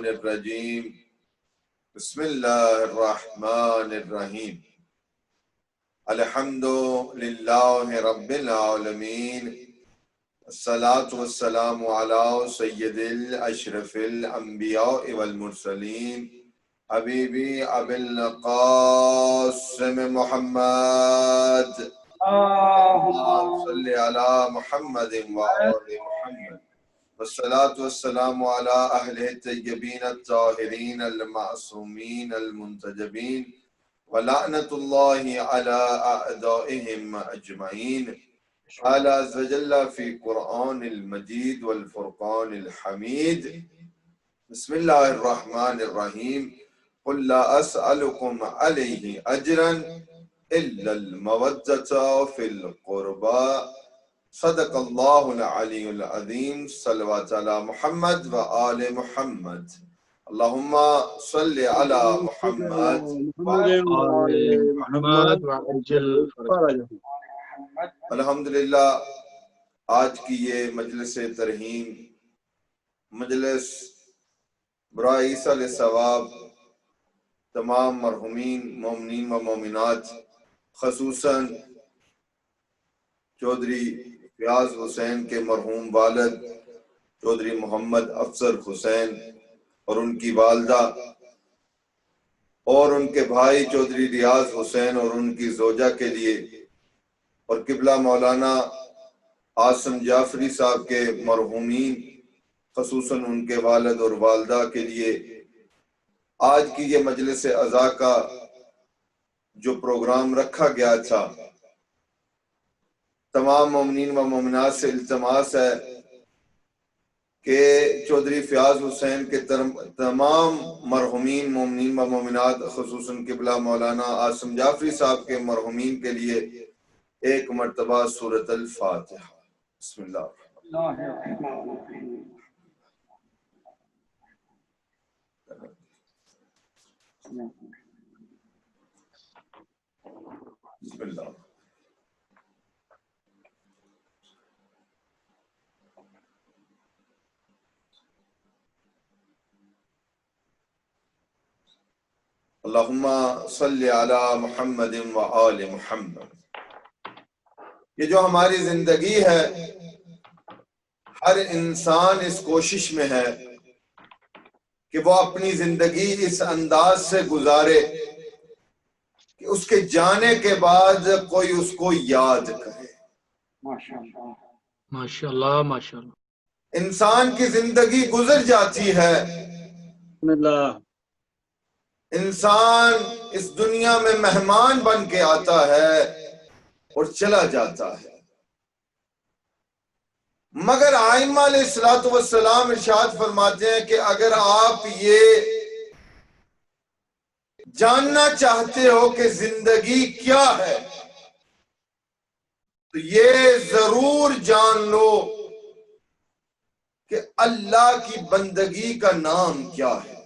الرجیم بسم اللہ الرحمن الرحیم الحمد للہ رب العالمین الصلاة والسلام علی سید الاشرف الانبیاء والمرسلین حبیبی ابی القاسم محمد اللہم صلی علی محمد وآل محمد والصلاة والسلام علی اہل الطیبین الطاہرین المعصومین المنتجبین ولعنت اللہ علی اعدائهم اجمعین قال عز وجل فی قرآن المجید والفرقان الحمید بسم اللہ الرحمن الرحیم قل لا اسألکم علیہ اجرا الا المودۃ فی القربى صدق اللہ العلی العظیم صلوات علی محمد و آل محمد اللہم صلی علی محمد و آل محمد الحمدللہ آج کی یہ مجلس ترحیم مجلس برائے عیسیٰ ثواب تمام مرحومین مومنین و مومنات خصوصاً چودھری فیاض حسین کے مرحوم والد چودھری محمد افضل حسین اور ان کی والدہ اور ان کے بھائی چودھری ریاض حسین اور ان کی زوجہ کے لیے اور قبلہ مولانا عاصم جعفری صاحب کے مرحومین خصوصاً ان کے والد اور والدہ کے لیے آج کی یہ مجلس عزا کا جو پروگرام رکھا گیا تھا، تمام مومنین و مومنات سے التماس ہے کہ چودھری فیاض حسین کے تمام مرحومین مومنین و مومنات خصوصاً قبلہ مولانا عاصم جعفری صاحب کے مرحومین کے لیے ایک مرتبہ سورۃ الفاتحہ۔ بسم اللہ بسم اللہ اللہم صلی علی محمد و آل محمد۔ یہ جو ہماری زندگی ہے، ہر انسان اس کوشش میں ہے کہ وہ اپنی زندگی اس انداز سے گزارے کہ اس کے جانے کے بعد کوئی اس کو یاد کرے۔ ماشاءاللہ ماشاءاللہ۔ انسان کی زندگی گزر جاتی ہے، انسان اس دنیا میں مہمان بن کے آتا ہے اور چلا جاتا ہے، مگر ائمہ علیہ الصلوۃ والسلام ارشاد فرماتے ہیں کہ اگر آپ یہ جاننا چاہتے ہو کہ زندگی کیا ہے تو یہ ضرور جان لو کہ اللہ کی بندگی کا نام کیا ہے۔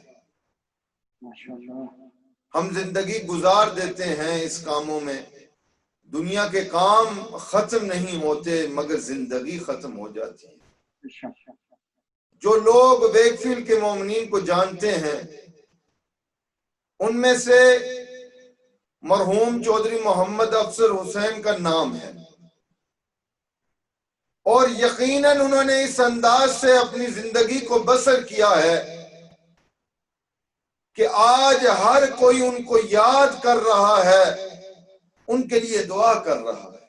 ہم زندگی گزار دیتے ہیں اس کاموں میں، دنیا کے کام ختم نہیں ہوتے مگر زندگی ختم ہو جاتی ہے۔ جو لوگ ویکفیلڈ کے مومنین کو جانتے ہیں ان میں سے مرحوم چودھری محمد افضل حسین کا نام ہے، اور یقیناً انہوں نے اس انداز سے اپنی زندگی کو بسر کیا ہے کہ آج ہر کوئی ان کو یاد کر رہا ہے، ان کے لیے دعا کر رہا ہے،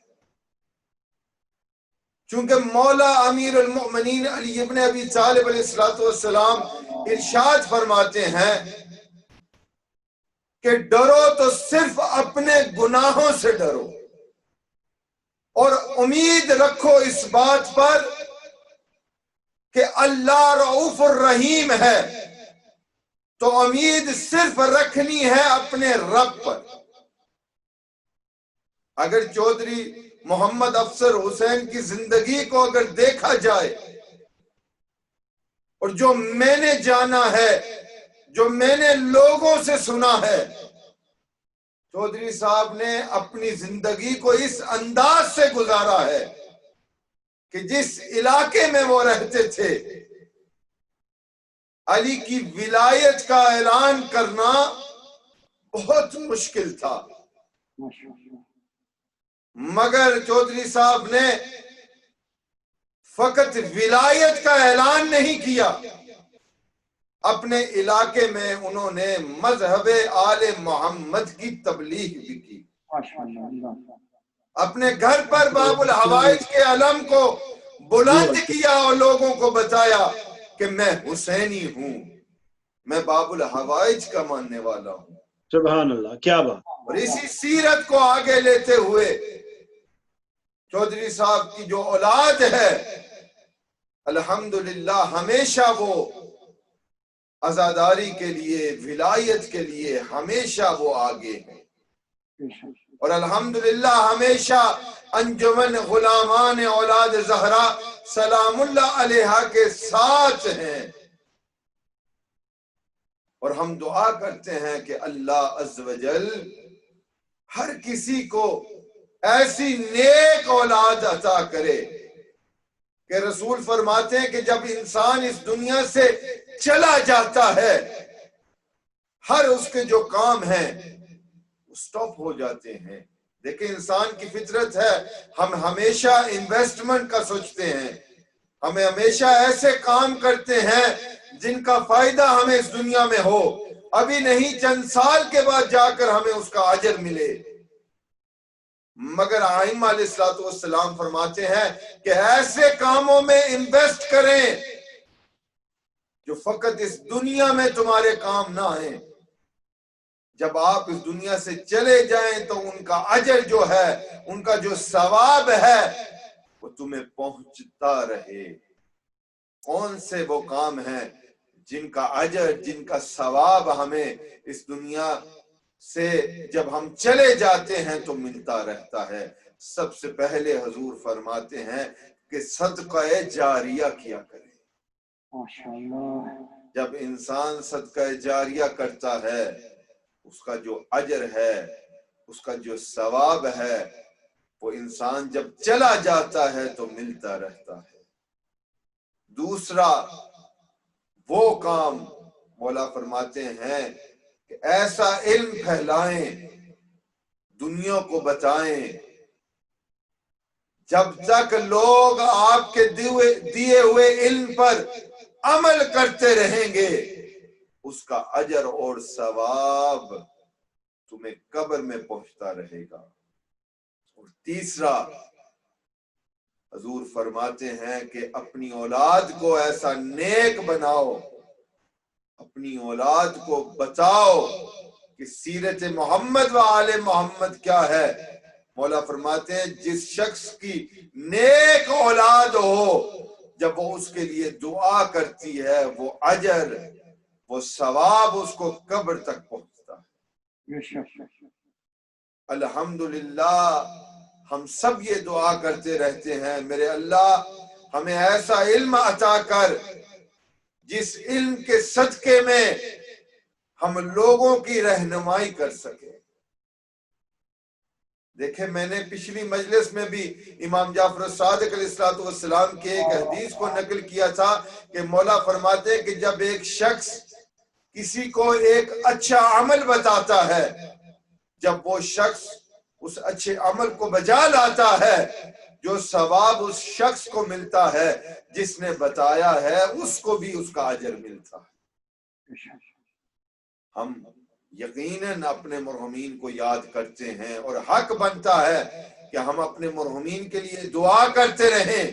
چونکہ مولا امیر المؤمنین علی ابن ابی طالب علیہ السلام ارشاد فرماتے ہیں کہ ڈرو تو صرف اپنے گناہوں سے ڈرو اور امید رکھو اس بات پر کہ اللہ رؤوف الرحیم ہے، تو امید صرف رکھنی ہے اپنے رب پر۔ اگر چودھری محمد افضل حسین کی زندگی کو اگر دیکھا جائے اور جو میں نے جانا ہے، جو میں نے لوگوں سے سنا ہے، چودھری صاحب نے اپنی زندگی کو اس انداز سے گزارا ہے کہ جس علاقے میں وہ رہتے تھے علی کی ولایت کا اعلان کرنا بہت مشکل تھا، مگر چودھری صاحب نے فقط ولایت کا اعلان نہیں کیا، اپنے علاقے میں انہوں نے مذہب آل محمد کی تبلیغ بھی کی، اپنے گھر پر باب الحوائج کے علم کو بلند کیا اور لوگوں کو بتایا کہ میں حسینی ہوں، میں باب الحوائج کا ماننے والا ہوں۔ سبحان اللہ، کیا بات۔ اور اسی سیرت کو آگے لیتے ہوئے چودھری صاحب کی جو اولاد ہے الحمدللہ ہمیشہ وہ عزاداری کے لیے، ولایت کے لیے ہمیشہ وہ آگے ہیں، اور الحمدللہ ہمیشہ انجمن غلامان اولاد زہرا سلام اللہ علیہا کے ساتھ ہیں، اور ہم دعا کرتے ہیں کہ اللہ عز و جل ہر کسی کو ایسی نیک اولاد عطا کرے کہ رسول فرماتے ہیں کہ جب انسان اس دنیا سے چلا جاتا ہے ہر اس کے جو کام ہیں سٹاپ ہو جاتے ہیں۔ دیکھیں انسان کی فطرت ہے، ہم ہمیشہ انویسٹمنٹ کا سوچتے ہیں، ہمیں ہمیشہ ایسے کام کرتے ہیں جن کا فائدہ ہمیں اس دنیا میں ہو، ابھی نہیں چند سال کے بعد جا کر ہمیں اس کا اجر ملے، مگر ائمہ علیہ السلام فرماتے ہیں کہ ایسے کاموں میں انویسٹ کریں جو فقط اس دنیا میں تمہارے کام نہ آئیں، جب آپ اس دنیا سے چلے جائیں تو ان کا اجر جو ہے، ان کا جو ثواب ہے وہ تمہیں پہنچتا رہے۔ کون سے وہ کام ہیں جن کا اجر، جن کا ثواب ہمیں اس دنیا سے جب ہم چلے جاتے ہیں تو ملتا رہتا ہے؟ سب سے پہلے حضور فرماتے ہیں کہ صدقہ جاریہ کیا کریں۔ جب انسان صدقہ جاریہ کرتا ہے اس کا جو اجر ہے، اس کا جو ثواب ہے، وہ انسان جب چلا جاتا ہے تو ملتا رہتا ہے۔ دوسرا وہ کام مولا فرماتے ہیں کہ ایسا علم پھیلائیں، دنیا کو بتائیں، جب تک لوگ آپ کے دیے ہوئے علم پر عمل کرتے رہیں گے اس کا اجر اور ثواب تمہیں قبر میں پہنچتا رہے گا۔ اور تیسرا حضور فرماتے ہیں کہ اپنی اولاد کو ایسا نیک بناؤ، اپنی اولاد کو بتاؤ کہ سیرت محمد و آل محمد کیا ہے۔ مولا فرماتے ہیں جس شخص کی نیک اولاد ہو جب وہ اس کے لیے دعا کرتی ہے وہ اجر، وہ ثواب اس کو قبر تک پہنچتا ہے۔ الحمدللہ ہم سب یہ دعا کرتے رہتے ہیں، میرے اللہ ہمیں ایسا علم عطا کر جس علم کے صدقے میں ہم لوگوں کی رہنمائی کر سکیں۔ دیکھیں میں نے پچھلی مجلس میں بھی امام جعفر الصادق علیہ السلام کی ایک حدیث کو نقل کیا تھا کہ مولا فرماتے ہیں کہ جب ایک شخص کسی کو ایک اچھا عمل بتاتا ہے، جب وہ شخص اس اچھے عمل کو بجا لاتا ہے جو ثواب اس شخص کو ملتا ہے جس نے بتایا ہے اس کو بھی اس کا اجر ملتا ہے۔ ہم یقیناً اپنے مرحومین کو یاد کرتے ہیں اور حق بنتا ہے کہ ہم اپنے مرحومین کے لیے دعا کرتے رہیں،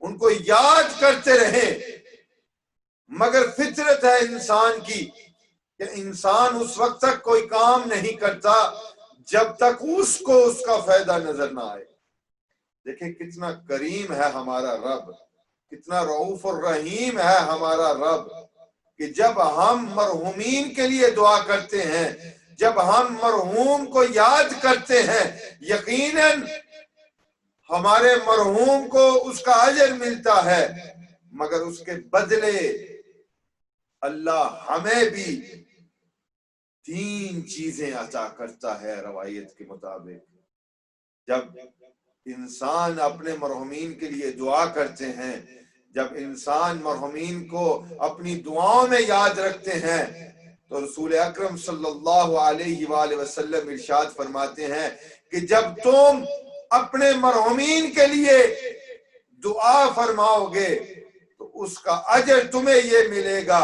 ان کو یاد کرتے رہیں، مگر فطرت ہے انسان کی کہ انسان اس وقت تک کوئی کام نہیں کرتا جب تک اس کو اس کا فائدہ نظر نہ آئے۔ دیکھیں کتنا کریم ہے ہمارا رب، کتنا رؤوف الرحیم ہے ہمارا رب کہ جب ہم مرحومین کے لیے دعا کرتے ہیں، جب ہم مرحوم کو یاد کرتے ہیں، یقیناً ہمارے مرحوم کو اس کا اجر ملتا ہے، مگر اس کے بدلے اللہ ہمیں بھی 3 چیزیں عطا کرتا ہے روایت کے مطابق۔ جب انسان اپنے مرحومین کے لیے دعا کرتے ہیں جب انسان مرحومین کو اپنی دعاؤں میں یاد رکھتے ہیں تو رسول اکرم صلی اللہ علیہ وآلہ وسلم ارشاد فرماتے ہیں کہ جب تم اپنے مرحومین کے لیے دعا فرماؤ گے تو اس کا اجر تمہیں یہ ملے گا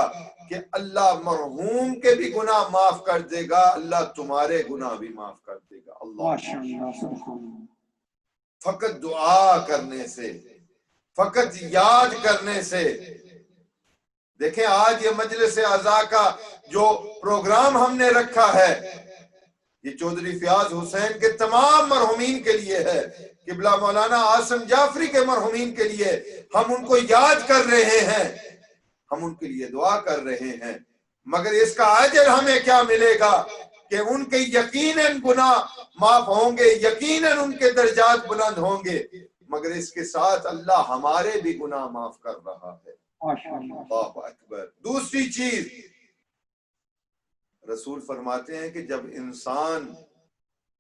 کہ اللہ مرحوم کے بھی گناہ معاف کر دے گا، اللہ تمہارے گناہ بھی معاف کر دے گا۔ اللہ فقط دعا کرنے سے، فقط یاد کرنے سے۔ دیکھیں آج یہ مجلس اعزا کا جو پروگرام ہم نے رکھا ہے یہ چودھری فیاض حسین کے تمام مرحومین کے لیے ہے، قبلہ مولانا عاصم جعفری کے مرحومین کے لیے۔ ہم ان کو یاد کر رہے ہیں، ہم ان کے لیے دعا کر رہے ہیں، مگر اس کا اجر ہمیں کیا ملے گا کہ ان کے یقیناً گناہ معاف ہوں گے، یقیناً ان کے درجات بلند ہوں گے، مگر اس کے ساتھ اللہ ہمارے بھی گناہ معاف کر رہا ہے۔ اللہ اکبر۔ دوسری چیز رسول فرماتے ہیں کہ جب انسان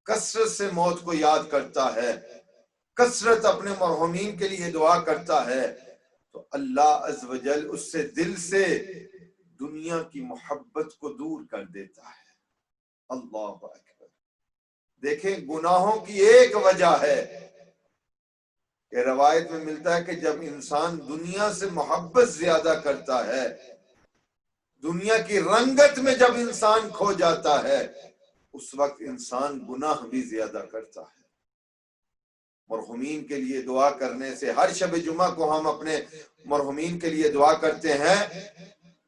کثرت سے موت کو یاد کرتا ہے، کثرت اپنے مرحومین کے لیے دعا کرتا ہے تو اللہ عز و جل اس سے دل سے دنیا کی محبت کو دور کر دیتا ہے۔ اللہ اکبر۔ دیکھیں گناہوں کی ایک وجہ ہے کہ روایت میں ملتا ہے کہ جب انسان دنیا سے محبت زیادہ کرتا ہے، دنیا کی رنگت میں جب انسان کھو جاتا ہے، اس وقت انسان گناہ بھی زیادہ کرتا ہے۔ مرحومین کے لیے دعا کرنے سے، ہر شب جمعہ کو ہم اپنے مرحومین کے لیے دعا کرتے ہیں،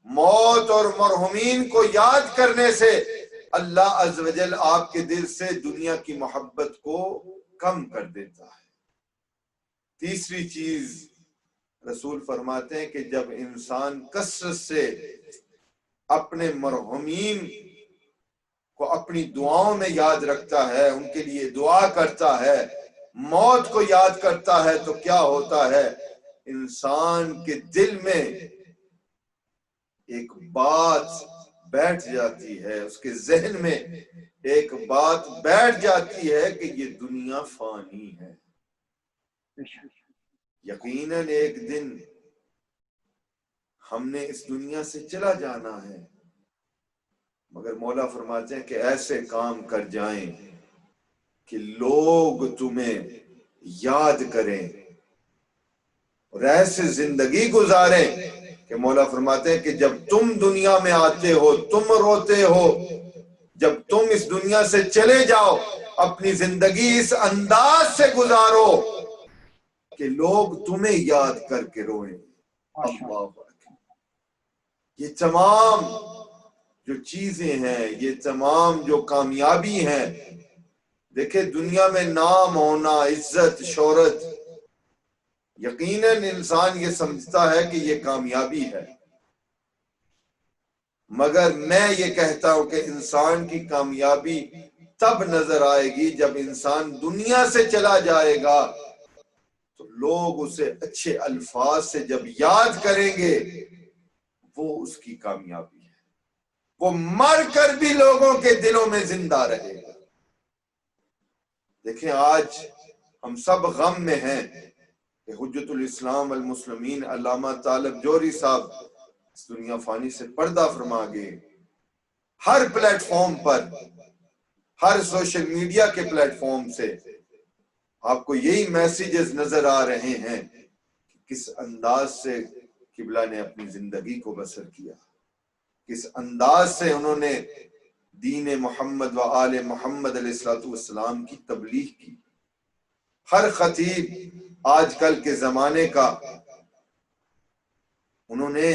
موت اور مرحومین کو یاد کرنے سے اللہ عز و جل آپ کے دل سے دنیا کی محبت کو کم کر دیتا ہے۔ تیسری چیز رسول فرماتے ہیں کہ جب انسان کثرت سے اپنے مرحومین کو اپنی دعاؤں میں یاد رکھتا ہے، ان کے لیے دعا کرتا ہے، موت کو یاد کرتا ہے تو کیا ہوتا ہے؟ انسان کے دل میں ایک بات بیٹھ جاتی ہے، اس کے ذہن میں ایک بات بیٹھ جاتی ہے کہ یہ دنیا فانی ہے، یقیناً ایک دن ہم نے اس دنیا سے چلا جانا ہے، مگر مولا فرماتے ہیں کہ ایسے کام کر جائیں کہ لوگ تمہیں یاد کریں اور ایسے زندگی گزاریں کہ مولا فرماتے ہیں کہ جب تم دنیا میں آتے ہو تم روتے ہو، جب تم اس دنیا سے چلے جاؤ اپنی زندگی اس انداز سے گزارو کہ لوگ تمہیں یاد کر کے روئیں۔ اللہ اکبر۔ یہ تمام جو چیزیں ہیں، یہ تمام جو کامیابی ہیں، دیکھیں دنیا میں نام ہونا، عزت، شہرت، یقیناً انسان یہ سمجھتا ہے کہ یہ کامیابی ہے، مگر میں یہ کہتا ہوں کہ انسان کی کامیابی تب نظر آئے گی جب انسان دنیا سے چلا جائے گا تو لوگ اسے اچھے الفاظ سے جب یاد کریں گے، وہ اس کی کامیابی ہے، وہ مر کر بھی لوگوں کے دلوں میں زندہ رہے گا۔ دیکھیں آج ہم سب غم میں ہیں کہ حجت الاسلام والمسلمین علامہ طالب جوہری صاحب اس دنیا فانی سے پردہ فرما گئے۔ ہر پلیٹ فارم پر، ہر سوشل میڈیا کے پلیٹ فارم سے آپ کو یہی میسیجز نظر آ رہے ہیں کہ کس انداز سے قبلہ نے اپنی زندگی کو بسر کیا، کس انداز سے انہوں نے دین محمد و آل محمد علیہ السلام کی تبلیغ کی۔ ہر خطیب آج کل کے زمانے کا انہوں نے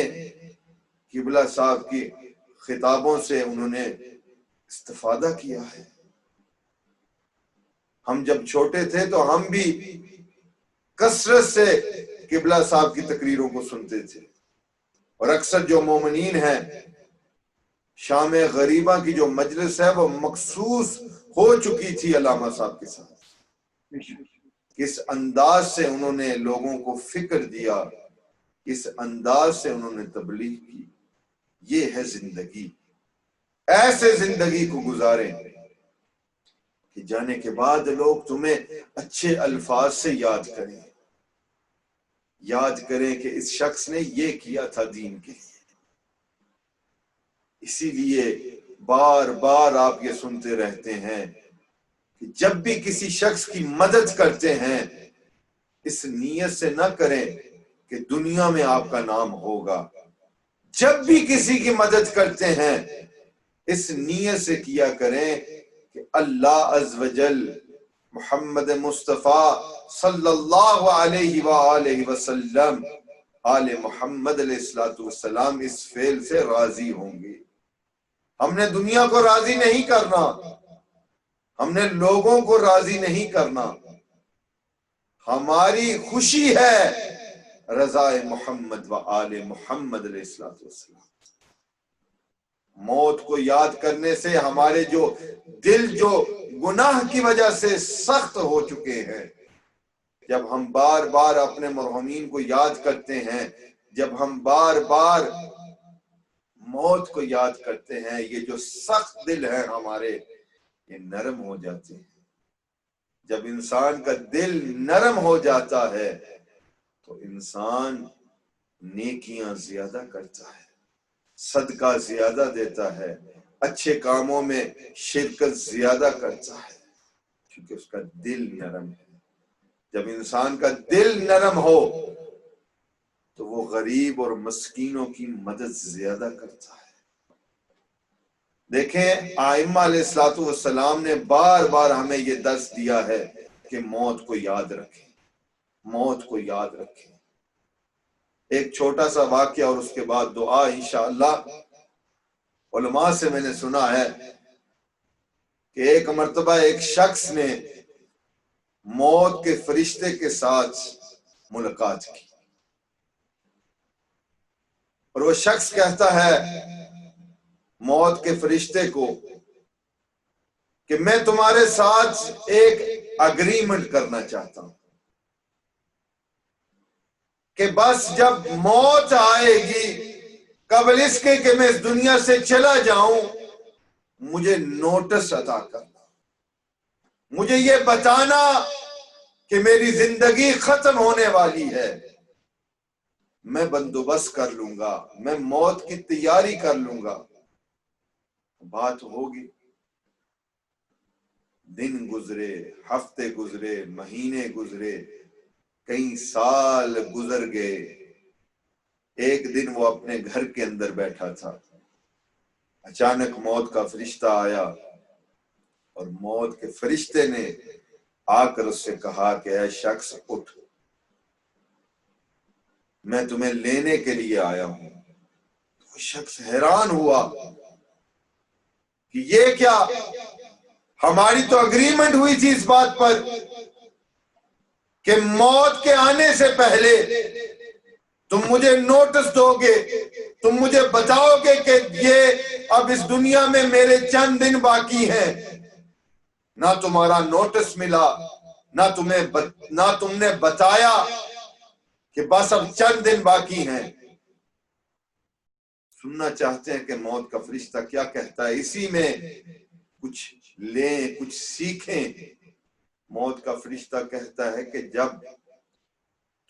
قبلہ صاحب کی خطابوں سے انہوں نے استفادہ کیا ہے۔ ہم جب چھوٹے تھے تو ہم بھی کثرت سے قبلہ صاحب کی تقریروں کو سنتے تھے، اور اکثر جو مومنین ہیں شام غریبہ کی جو مجلس ہے وہ مخصوص ہو چکی تھی علامہ صاحب کے ساتھ۔ کس انداز سے انہوں نے لوگوں کو فکر دیا، کس انداز سے انہوں نے تبلیغ کی۔ یہ ہے زندگی، ایسے زندگی کو گزاریں کہ جانے کے بعد لوگ تمہیں اچھے الفاظ سے یاد کریں۔ یاد کریں کہ اس شخص نے یہ کیا تھا دین کے لیے. اسی لیے بار بار آپ یہ سنتے رہتے ہیں کہ جب بھی کسی شخص کی مدد کرتے ہیں اس نیت سے نہ کریں کہ دنیا میں آپ کا نام ہوگا. جب بھی کسی کی مدد کرتے ہیں اس نیت سے کیا کریں کہ اللہ عز و جل محمد مصطفیٰ صلی اللہ علیہ وآلہ وسلم آل محمد علیہ السلام اس فعل سے راضی ہوں گے. ہم نے دنیا کو راضی نہیں کرنا، ہم نے لوگوں کو راضی نہیں کرنا. ہماری خوشی ہے رضا محمد و آل محمد علیہ السلام. موت کو یاد کرنے سے ہمارے جو دل جو گناہ کی وجہ سے سخت ہو چکے ہیں، جب ہم بار بار اپنے مرحومین کو یاد کرتے ہیں، جب ہم بار بار موت کو یاد کرتے ہیں، یہ جو سخت دل ہیں ہمارے یہ نرم ہو جاتے ہیں. جب انسان کا دل نرم ہو جاتا ہے تو انسان نیکیاں زیادہ کرتا ہے، صدقہ زیادہ دیتا ہے، اچھے کاموں میں شرکت زیادہ کرتا ہے، کیونکہ اس کا دل نرم ہے. جب انسان کا دل نرم ہو تو وہ غریب اور مسکینوں کی مدد زیادہ کرتا ہے. دیکھیں ائمہ علیہ السلام نے بار بار ہمیں یہ درس دیا ہے کہ موت کو یاد رکھیں، موت کو یاد رکھیں. ایک چھوٹا سا واقعہ اور اس کے بعد دعا انشاءاللہ. علماء سے میں نے سنا ہے کہ ایک مرتبہ ایک شخص نے موت کے فرشتے کے ساتھ ملاقات کی اور وہ شخص کہتا ہے موت کے فرشتے کو کہ میں تمہارے ساتھ ایک اگریمنٹ کرنا چاہتا ہوں کہ بس جب موت آئے گی قبل اس کے کہ میں اس دنیا سے چلا جاؤں مجھے نوٹس عطا کرنا، مجھے یہ بتانا کہ میری زندگی ختم ہونے والی ہے. میں بندوبست کر لوں گا، میں موت کی تیاری کر لوں گا. بات ہوگی، دن گزرے، ہفتے گزرے، مہینے گزرے، کئی سال گزر گئے. ایک دن وہ اپنے گھر کے اندر بیٹھا تھا، اچانک موت کا فرشتہ آیا اور موت کے فرشتے نے آ کر اس سے کہا کہ اے شخص اٹھ، میں تمہیں لینے کے لیے آیا ہوں. وہ شخص حیران ہوا کہ یہ کیا، ہماری تو اگریمنٹ ہوئی تھی اس بات پر کہ موت کے آنے سے پہلے تم مجھے نوٹس دو گے، تم مجھے بتاؤ گے کہ یہ اب اس دنیا میں میرے چند دن باقی ہیں. نہ تمہارا نوٹس ملا، نہ تم نے بتایا کہ بس اب چند دن باقی ہیں. سننا چاہتے ہیں کہ موت کا فرشتہ کیا کہتا ہے، اسی میں کچھ لیں، کچھ سیکھیں. موت کا فرشتہ کہتا ہے کہ جب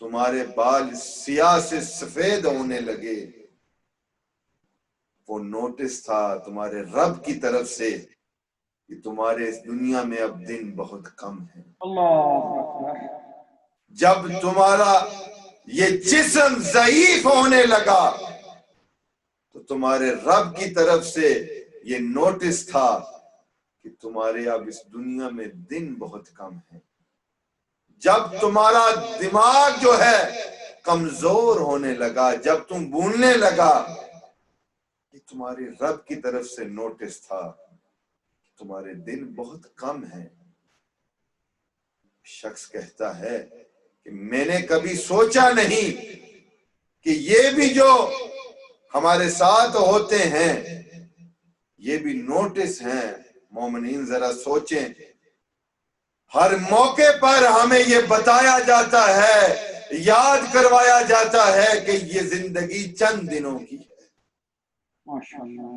تمہارے بال سیاہ سے سفید ہونے لگے وہ نوٹس تھا تمہارے رب کی طرف سے کہ تمہارے اس دنیا میں اب دن بہت کم ہے. جب تمہارا یہ جسم ضعیف ہونے لگا تو تمہارے رب کی طرف سے یہ نوٹس تھا کہ تمہارے اب اس دنیا میں دن بہت کم ہے. جب تمہارا دماغ جو ہے کمزور ہونے لگا، جب تم بھولنے لگا، یہ تمہارے رب کی طرف سے نوٹس تھا کہ تمہارے دن بہت کم ہیں. شخص کہتا ہے کہ میں نے کبھی سوچا نہیں کہ یہ بھی جو ہمارے ساتھ ہوتے ہیں یہ بھی نوٹس ہیں. مومنین ذرا سوچیں، ہر موقع پر ہمیں یہ بتایا جاتا ہے، یاد کروایا جاتا ہے کہ یہ زندگی چند دنوں کی ہے. ماشاءاللہ.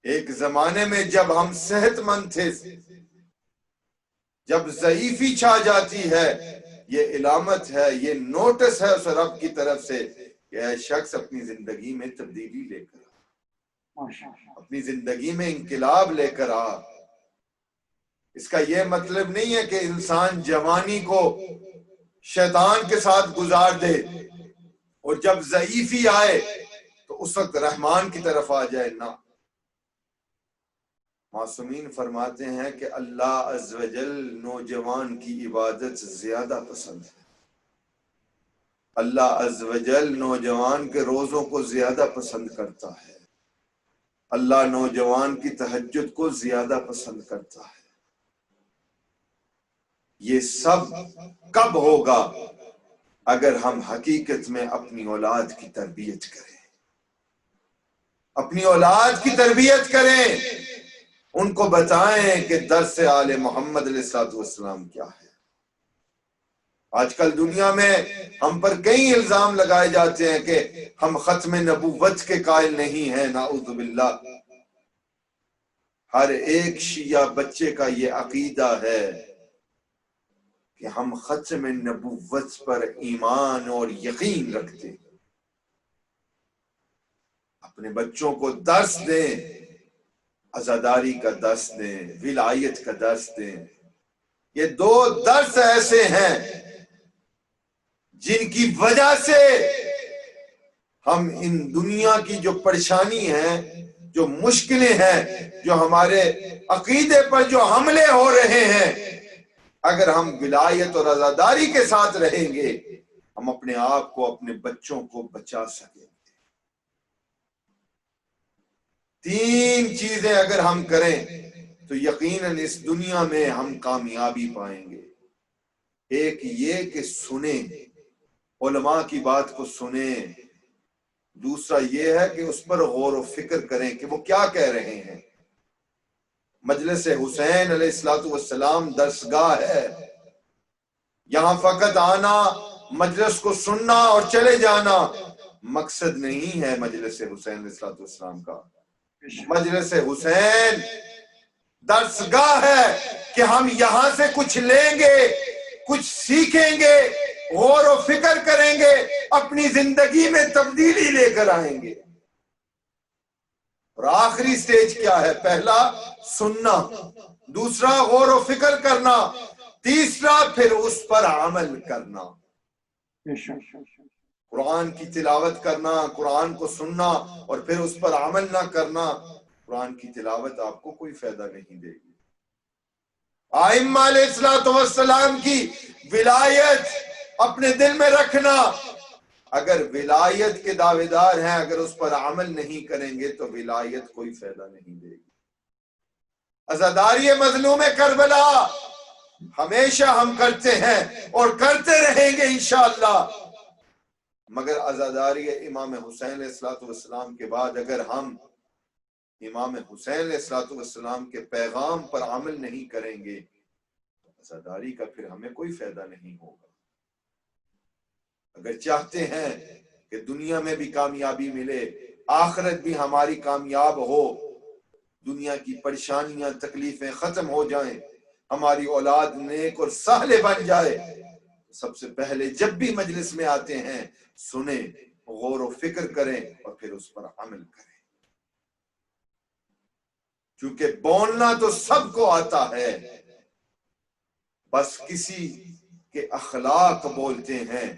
ایک زمانے میں جب ہم صحت مند تھے، جب ضعیفی چھا جاتی ہے یہ علامت ہے، یہ نوٹس ہے اس رب کی طرف سے کہ اے شخص اپنی زندگی میں تبدیلی لے کر آ، اپنی زندگی میں انقلاب لے کر آ۔ اس کا یہ مطلب نہیں ہے کہ انسان جوانی کو شیطان کے ساتھ گزار دے اور جب ضعیفی آئے تو اس وقت رحمان کی طرف آ جائے، نہ۔ معصومین فرماتے ہیں کہ اللہ عز و جل نوجوان کی عبادت زیادہ پسند ہے، اللہ عز و جل نوجوان کے روزوں کو زیادہ پسند کرتا ہے، اللہ نوجوان کی تہجد کو زیادہ پسند کرتا ہے۔ یہ سب کب ہوگا؟ اگر ہم حقیقت میں اپنی اولاد کی تربیت کریں، اپنی اولاد کی تربیت کریں، ان کو بتائیں کہ درس آل محمد علیہ السلام کیا ہے۔ آج کل دنیا میں ہم پر کئی الزام لگائے جاتے ہیں کہ ہم ختم نبوت کے قائل نہیں ہیں، نعوذ باللہ۔ ہر ایک شیعہ بچے کا یہ عقیدہ ہے کہ ہم ختم نبوت پر ایمان اور یقین رکھتے ہیں۔ اپنے بچوں کو درس دیں، عزاداری کا درس دیں، ولایت کا درس دیں۔ یہ دو درس ایسے ہیں جن کی وجہ سے ہم ان دنیا کی جو پریشانی ہیں، جو مشکلیں ہیں، جو ہمارے عقیدے پر جو حملے ہو رہے ہیں، اگر ہم ولایت اور عزاداری کے ساتھ رہیں گے ہم اپنے آپ کو، اپنے بچوں کو بچا سکیں گے۔ تین چیزیں اگر ہم کریں تو یقیناً اس دنیا میں ہم کامیابی پائیں گے۔ ایک یہ کہ سنیں، علماء کی بات کو سنیں۔ دوسرا یہ ہے کہ اس پر غور و فکر کریں کہ وہ کیا کہہ رہے ہیں۔ مجلس حسین علیہ السلام درسگاہ ہے، یہاں فقط آنا، مجلس کو سننا اور چلے جانا مقصد نہیں ہے مجلس حسین علیہ السلام کا۔ مجلس حسین درسگاہ ہے کہ ہم یہاں سے کچھ لیں گے، کچھ سیکھیں گے، غور و فکر کریں گے، اپنی زندگی میں تبدیلی لے کر آئیں گے۔ اور آخری سٹیج کیا ہے؟ پہلا سننا، دوسرا غور و فکر کرنا، تیسرا پھر اس پر عمل کرنا۔ قرآن کی تلاوت کرنا، قرآن کو سننا اور پھر اس پر عمل نہ کرنا، قرآن کی تلاوت آپ کو کوئی فائدہ نہیں دے گی۔ ائمہ علیہ السلام کی ولایت اپنے دل میں رکھنا، اگر ولایت کے دعوے دار ہیں، اگر اس پر عمل نہیں کریں گے تو ولایت کوئی فائدہ نہیں دے گی۔ عزاداری مظلوم کربلا ہمیشہ ہم کرتے ہیں اور کرتے رہیں گے انشاءاللہ، مگر عزاداری امام حسین علیہ السلام کے بعد اگر ہم امام حسین علیہ السلام کے پیغام پر عمل نہیں کریں گے تو عزاداری کا پھر ہمیں کوئی فائدہ نہیں ہوگا۔ اگر چاہتے ہیں کہ دنیا میں بھی کامیابی ملے، آخرت بھی ہماری کامیاب ہو، دنیا کی پریشانیاں تکلیفیں ختم ہو جائیں، ہماری اولاد نیک اور صالح بن جائے، سب سے پہلے جب بھی مجلس میں آتے ہیں سنیں، غور و فکر کریں اور پھر اس پر عمل کریں۔ کیونکہ بولنا تو سب کو آتا ہے، بس کسی کے اخلاق بولتے ہیں،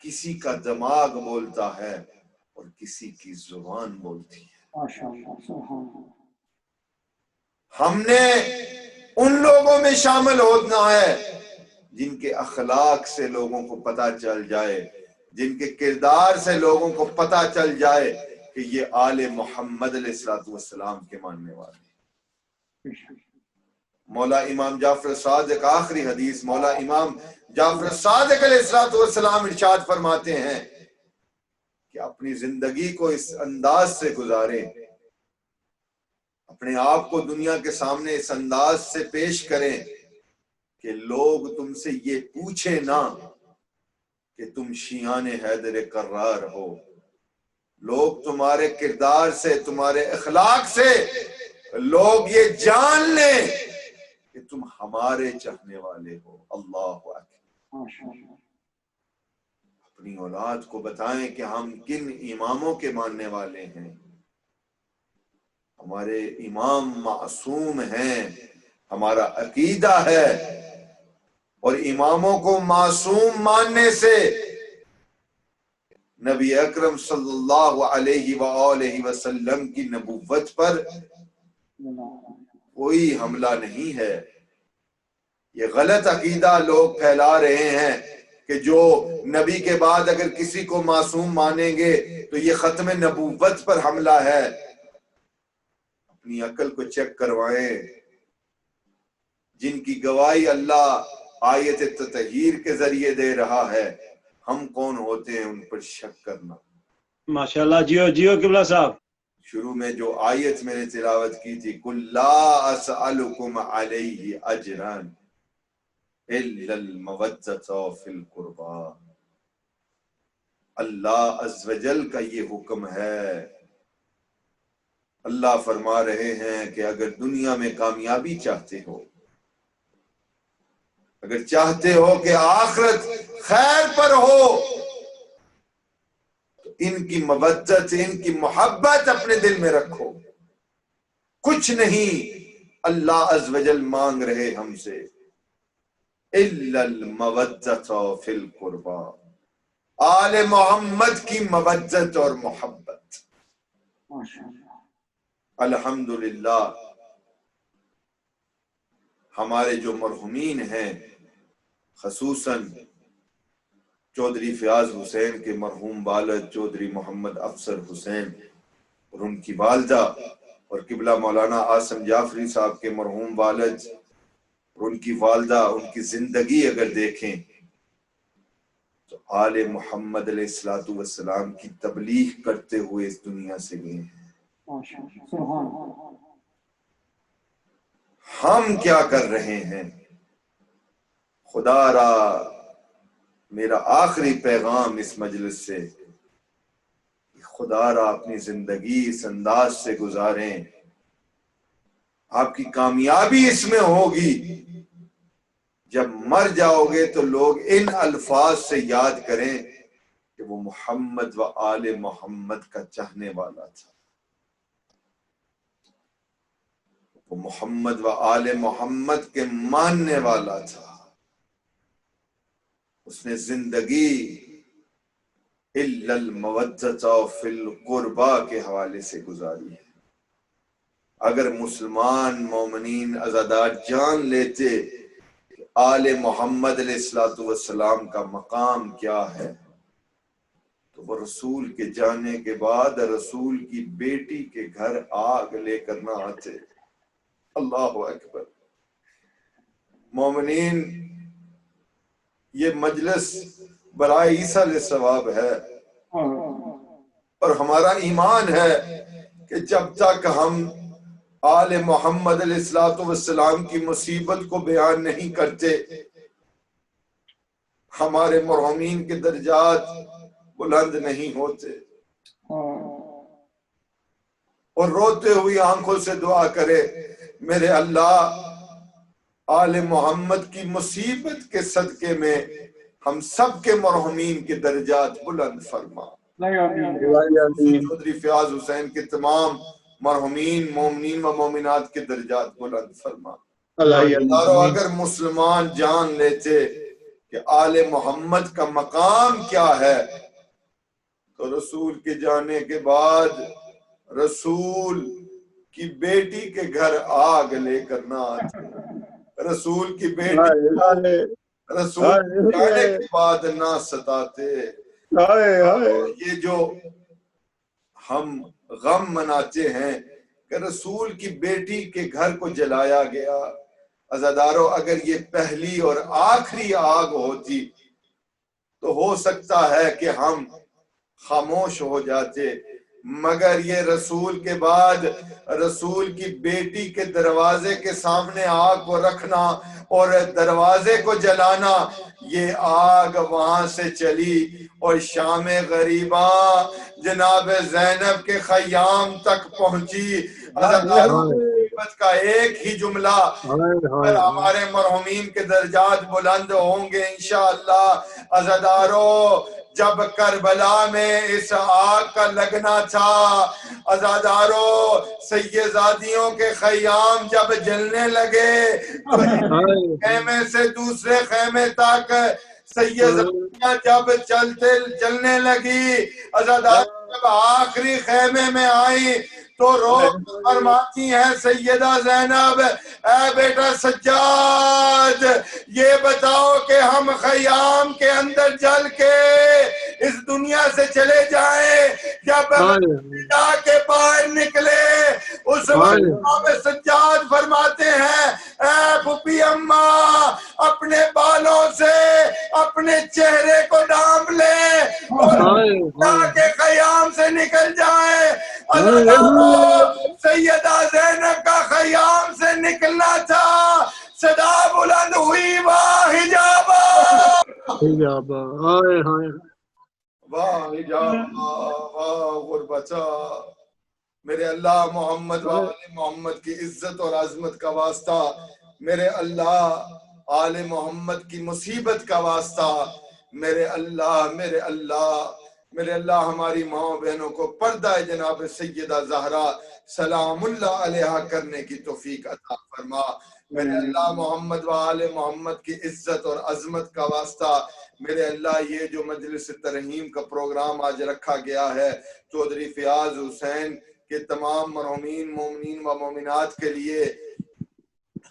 کسی کا دماغ بولتا ہے اور کسی کی زبان بولتی ہے۔ ہم نے ان لوگوں میں شامل ہونا ہے جن کے اخلاق سے لوگوں کو پتہ چل جائے، جن کے کردار سے لوگوں کو پتہ چل جائے کہ یہ آل محمد علیہ السلام کے ماننے والے۔ مولا امام جعفر صادق، آخری حدیث، مولا امام جعفر صادق علیہ السلام ارشاد فرماتے ہیں کہ اپنی زندگی کو اس انداز سے گزاریں، اپنے آپ کو دنیا کے سامنے اس انداز سے پیش کریں کہ لوگ تم سے یہ پوچھیں نہ کہ تم شیعان حیدر کرار ہو، لوگ تمہارے کردار سے، تمہارے اخلاق سے لوگ یہ جان لیں کہ تم ہمارے چاہنے والے ہو۔ اللہ اکبر۔ ماشاءاللہ اپنی اولاد کو بتائیں کہ ہم کن اماموں کے ماننے والے ہیں. ہمارے امام معصوم ہیں، ہمارا عقیدہ ہے، اور اماموں کو معصوم ماننے سے نبی اکرم صلی اللہ علیہ وآلہ وسلم کی نبوت پر کوئی حملہ نہیں ہے. یہ غلط عقیدہ لوگ پھیلا رہے ہیں کہ جو نبی کے بعد اگر کسی کو معصوم مانیں گے تو یہ ختم نبوت پر حملہ ہے. اپنی عقل کو چیک کروائیں. جن کی گواہی اللہ آیت تطہیر کے ذریعے دے رہا ہے، ہم کون ہوتے ہیں ان پر شک کرنا. ماشاءاللہ. جیو قبلہ صاحب. شروع میں جو آیت میں نے تلاوت کی تھی، قُل لَا أَسْأَلُكُمْ عَلَيْهِ أَجْرًا إِلَّا الْمَوَدَّةَ فِي الْقُرْبَى. اللہ عز و جل کا یہ حکم ہے. اللہ فرما رہے ہیں کہ اگر دنیا میں کامیابی چاہتے ہو، اگر چاہتے ہو کہ آخرت خیر پر ہو، تو ان کی مودت، ان کی محبت اپنے دل میں رکھو. کچھ نہیں اللہ عز و جل مانگ رہے ہم سے، الا المودت فی القربى، آل محمد کی مودت اور محبت. ماشاءاللہ الحمدللہ ہمارے جو مرحومین ہیں، خصوصاً چودھری فیاض حسین کے مرحوم والد چودھری محمد افسر حسین اور ان کی والدہ، اور قبلہ مولانا عاصم جعفری صاحب کے مرحوم والد اور ان کی والدہ، ان کی زندگی اگر دیکھیں تو آل محمد علیہ السلام کی تبلیغ کرتے ہوئے اس دنیا سے گئے ہیں. ماشاءاللہ سبحان اللہ. ہم کیا کر رہے ہیں؟ خدا را میرا آخری پیغام اس مجلس سے، خدا را اپنی زندگی اس انداز سے گزاریں. آپ کی کامیابی اس میں ہوگی، جب مر جاؤ گے تو لوگ ان الفاظ سے یاد کریں کہ وہ محمد و آل محمد کا چاہنے والا تھا، وہ محمد و آل محمد کے ماننے والا تھا. اس نے زندگی الا المودۃ فی القربى کے حوالے سے گزاری ہے. اگر مسلمان مومنین عزادار جان لیتے کہ آل محمد علیہ السلام کا مقام کیا ہے، تو وہ رسول کے جانے کے بعد رسول کی بیٹی کے گھر آگ لے کر نہ آتے. اللہ اکبر. مومنین، یہ مجلس برائے عیسیٰ علیہ ثواب ہے، اور ہمارا ایمان ہے کہ جب تک ہم آل محمد علیہ السلام کی مصیبت کو بیان نہیں کرتے، ہمارے مرحومین کے درجات بلند نہیں ہوتے. اور روتے ہوئی آنکھوں سے دعا کرے، میرے اللہ آل محمد کی مصیبت کے صدقے میں ہم سب کے مرحومین کے درجات بلند فرما. چودھری فیاض حسین کے تمام مرحومین مومنین و مومنات کے درجات بلند فرما. اور اگر مسلمان جان لیتے کہ آل محمد کا مقام کیا ہے، تو رسول کے جانے کے بعد رسول کی بیٹی کے گھر آگ لے کر نہ آتے. رسول کی بیٹی کو رسول جانے کے بعد نہ ستاتے. یہ جو ہم غم مناتے ہیں کہ رسول کی بیٹی کے گھر کو جلایا گیا، عزادارو اگر یہ پہلی اور آخری آگ ہوتی تو ہو سکتا ہے کہ ہم خاموش ہو جاتے، مگر یہ رسول کے بعد رسول کی بیٹی کے دروازے کے سامنے آگ کو رکھنا اور دروازے کو جلانا، یہ آگ وہاں سے چلی اور شام غریباں جناب زینب کے خیام تک پہنچی. محبت کا ایک ہی جملہ پر ہمارے مرحومین کے درجات بلند ہوں گے انشاءاللہ۔ عزادارو جب کربلا میں اس آگ کا لگنا تھا، عزادارو سیدزادیوں کے خیام جب جلنے لگے تو خیمے سے دوسرے خیمے تک سیدزادیاں جب جلنے لگی، عزادارو جب آخری خیمے میں آئی تو رو فرماتی ہیں سیدہ زینب، اے بیٹا سجاد یہ بتاؤ کہ ہم خیام کے اندر جل کے اس دنیا سے چلے جائیں یا بغداد کے باہر نکلے؟ اس وقت سجاد فرماتے ہیں اے پھوپھی اماں اپنے بالوں سے اپنے چہرے کو ڈھانپ لیں اور کے خیام سے نکل جائیں۔ سیدہ زینب کا خیام سے نکلنا تھا، صدا بلند ہوئی واہ حجابا واہ حجابا واہ غربتا۔ میرے اللہ محمد و آل محمد کی عزت اور عظمت کا واسطہ، میرے اللہ آل محمد کی مصیبت کا واسطہ، میرے اللہ ہماری ماں بہنوں کو پردہ جناب سیدہ زہرا سلام اللہ علیہا کرنے کی توفیق عطا فرما۔ میرے اللہ محمد و آل محمد کی عزت اور عظمت کا واسطہ، میرے اللہ یہ جو مجلس ترحیم کا پروگرام آج رکھا گیا ہے چودھری فیاض حسین کے تمام مرحومین مومنین و مومنات کے لیے،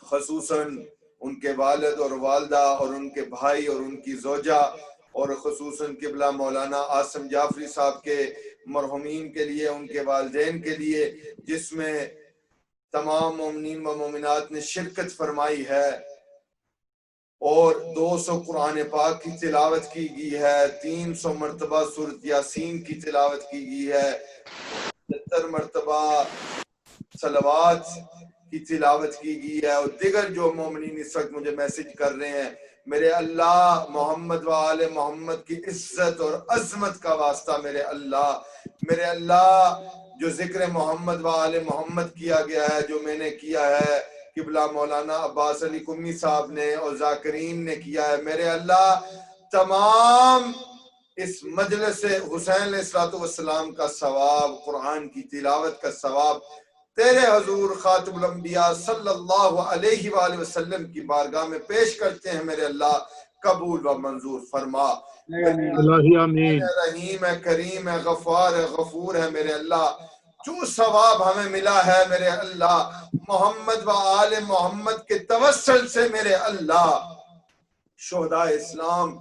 خصوصاً ان کے والد اور والدہ اور ان کے بھائی اور ان کی زوجہ اور خصوصاً قبلہ مولانا عاصم جعفری صاحب کے مرحومین کے لیے، ان کے والدین کے لیے، جس میں تمام مومنین و مومنات نے شرکت فرمائی ہے اور 200 قرآن پاک کی تلاوت کی گئی ہے، 300 مرتبہ سورۃ یاسین کی تلاوت کی گئی ہے، 70 مرتبہ صلوات کی تلاوت کی گئی ہے، اور دیگر جو مومنین اس وقت مجھے میسج کر رہے ہیں، میرے اللہ محمد و آل محمد کی عزت اور عظمت کا واسطہ، میرے اللہ جو ذکر محمد و آل محمد کیا گیا ہے، جو میں نے کیا ہے، قبلہ مولانا عباس علی قمی صاحب نے اور ذاکرین نے کیا ہے، میرے اللہ تمام اس مجلس حسین علیہ السلام کا ثواب، قرآن کی تلاوت کا ثواب تیرے حضور خاتم الانبیاء صلی اللہ علیہ وآلہ وسلم کی بارگاہ میں پیش کرتے ہیں، میرے اللہ قبول و منظور فرما۔ رحیم ہے، کریم ہے، غفار ہے، غفور ہے، میرے اللہ جو ثواب ہمیں ملا ہے میرے اللہ محمد و آل محمد کے توسل سے، میرے اللہ شہداء اسلام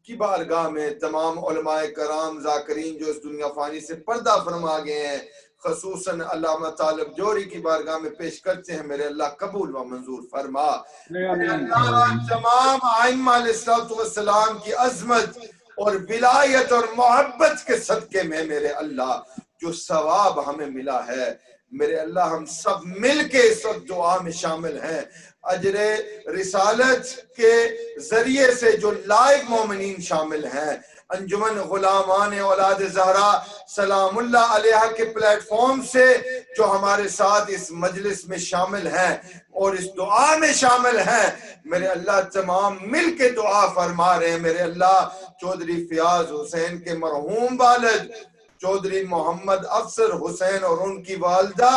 کی بارگاہ میں تمام علماء کرام ذاکرین جو اس دنیا فانی سے پردہ فرما گئے ہیں، خصوصاً علامہ طالب جوری کی بارگاہ میں پیش کرتے ہیں، میرے اللہ قبول و منظور فرما۔ میرے اللہ تمام ائمہ علیہ السلام کی عظمت اور ولایت اور محبت کے صدقے میں میرے اللہ جو ثواب ہمیں ملا ہے، میرے اللہ ہم سب مل کے اس وقت دعا میں شامل ہیں، اجر رسالت کے ذریعے سے جو لائق مومنین شامل ہیں، انجمن غلامان اولاد زہرا سلام اللہ علیہ کے پلیٹ فارم سے جو ہمارے ساتھ اس مجلس میں شامل ہیں اور اس دعا میں شامل ہیں، میرے اللہ تمام مل کے دعا فرما رہے ہیں، میرے اللہ چودھری فیاض حسین کے مرحوم والد چودھری محمد افسر حسین اور ان کی والدہ،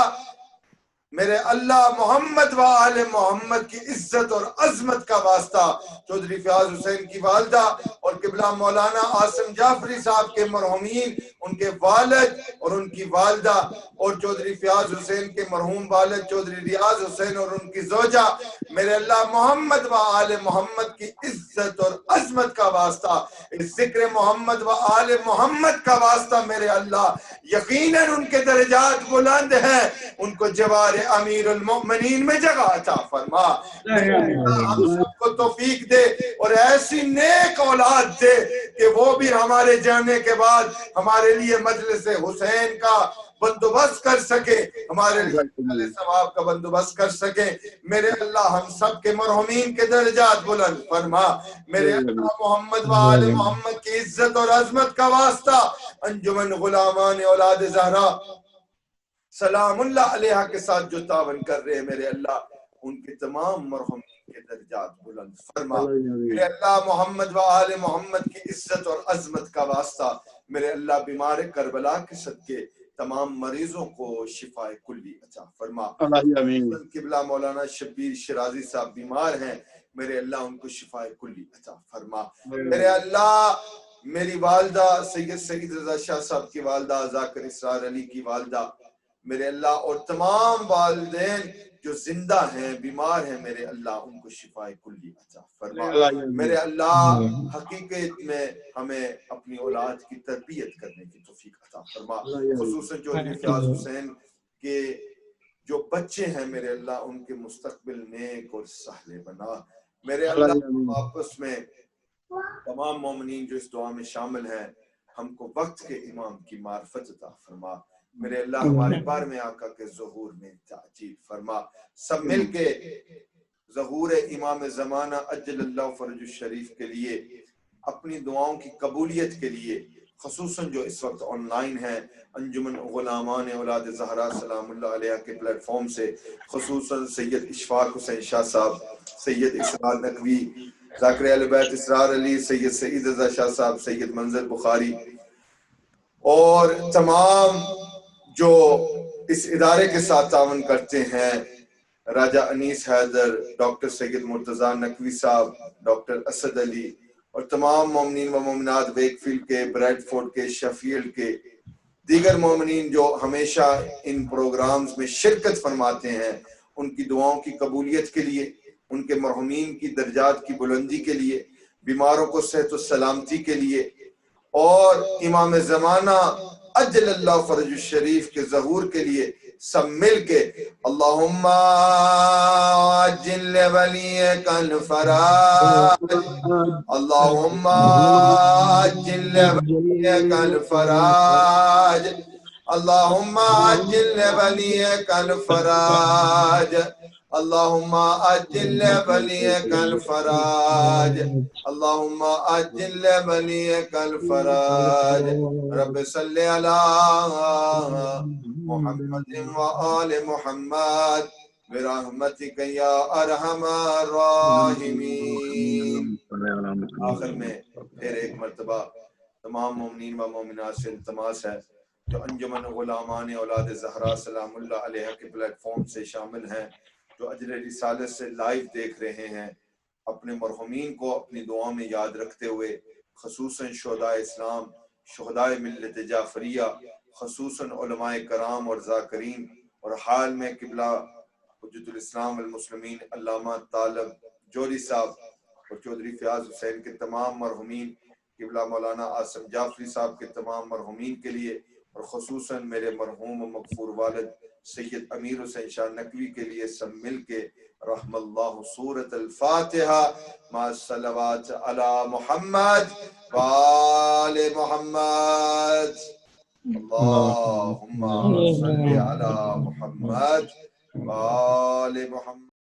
میرے اللہ محمد و آل محمد کی عزت اور عظمت کا واسطہ چودھری فیاض حسین کی والدہ اور قبلہ مولانا عاصم جعفری صاحب کے مرحومین، ان کے والد اور ان کی والدہ، اور چودھری فیاض حسین کے مرحوم والد چودھری ریاض حسین اور ان کی زوجہ، میرے اللہ محمد و آل محمد کی عزت اور عظمت کا واسطہ، اس ذکر محمد و آل محمد کا واسطہ، میرے اللہ یقیناً ان کے درجات بلند ہیں، ان کو جوار امیر المؤمنین میں جگہ عطا فرما۔ ہم سب کو توفیق دے اور ایسی نیک اولاد دے کہ وہ بھی ہمارے جانے کے بعد ہمارے لیے مجلس حسین کا بندوبست کر سکے، ہمارے لیے ثواب کا بندوبست کر سکے، میرے اللہ ہم سب کے مرحومین کے درجات بلند فرما، میرے اللہ محمد و آل محمد کی عزت اور عظمت کا واسطہ انجمن غلامان اولاد زہرا سلام اللہ علیہ کے ساتھ جو تعاون کر رہے ہیں میرے اللہ ان کے تمام مرحومین کے درجات بلند فرما میرے اللہ محمد و آل محمد کی عزت اور عظمت کا واسطہ میرے اللہ بیمار کربلا کے صدقے تمام مریضوں کو شفا کلی عطا فرما قبلہ مولانا شبیر شرازی صاحب بیمار ہیں میرے اللہ ان کو شفا کلی عطا فرما میرے اللہ میری والدہ سید رضا شاہ صاحب کی والدہ ذاکر اسرار علی کی والدہ میرے اللہ اور تمام والدین جو زندہ ہیں بیمار ہیں میرے اللہ ان کو شفا کلی عطا فرما میرے اللہ حقیقت میں ہمیں اپنی اولاد کی تربیت کرنے کی توفیق عطا فرما خصوصاً چودھری فیاض حسین کے جو بچے ہیں میرے اللہ ان کے مستقبل نیک اور سہلے بنا میرے اللہ آپس میں تمام مومنین جو اس دعا میں شامل ہیں ہم کو وقت کے امام کی معرفت عطا فرما میرے اللہ ہمارے بار میں آقا کے ظہور میں تعجیل فرما سب مل کے ظہور امام زمانہ اجل اللہ فرج الشریف کے لیے اپنی دعاؤں کی قبولیت کے لیے خصوصاً جو اس وقت آن لائن ہیں انجمن غلامان اولاد زہرا سلام اللہ علیہ کے پلیٹ فارم سے خصوصاً سید اشفاق حسین شاہ صاحب سید اسرار نقوی ذاکر اہل بیت اسرار علی سید سعید رضا شاہ صاحب سید منظر بخاری اور تمام جو اس ادارے کے ساتھ تعاون کرتے ہیں راجہ انیس حیدر ڈاکٹر سید مرتضیٰ نقوی صاحب ڈاکٹر اسد علی اور تمام مومنین و مومنات ویک فیلڈ کے بریڈ فورڈ کے شفیلڈ کے دیگر مومنین جو ہمیشہ ان پروگرامز میں شرکت فرماتے ہیں ان کی دعاؤں کی قبولیت کے لیے ان کے مرحومین کی درجات کی بلندی کے لیے بیماروں کو صحت و سلامتی کے لیے اور امام زمانہ اجل اللہ فرج الشریف کے ظہور کے لیے سب مل کے اللہم عجل ولیک الفراج اللہم عجل ولیک الفراج اللہم عجل ولیک الفراج اللہم عجل ولیک الفراج اللہم عجل ولیک الفراج رب صلی علی محمد و آل محمد برحمتک یا ارحم الراحمین آخر میں پھر ایک مرتبہ تمام مومنین و مومنات سے التماس ہے جو انجمن غلامان اولاد زہرا سلام اللہ علیہ کے پلیٹ فارم سے شامل ہیں جو اجر رسالت سے لائیو دیکھ رہے ہیں اپنے مرحومین کو اپنی دعاؤں میں یاد رکھتے ہوئے خصوصاً شہداء اسلام شہداء ملت جعفریہ خصوصاً علماء کرام اور ذاکرین اور حال میں قبلہ حجت الاسلام والمسلمین علامہ طالب جوہری صاحب اور چودھری فیاض حسین کے تمام مرحومین قبلہ مولانا عاصم جعفری صاحب کے تمام مرحومین کے لیے اور خصوصاً میرے مرحوم و مغفور والد سید امیر حسین شاہ نقوی کے لیے سب مل کے رحم اللہ سورۃ الفاتحہ مع الصلوات علی محمد وآل محمد اللہم صلی علی محمد وآل محمد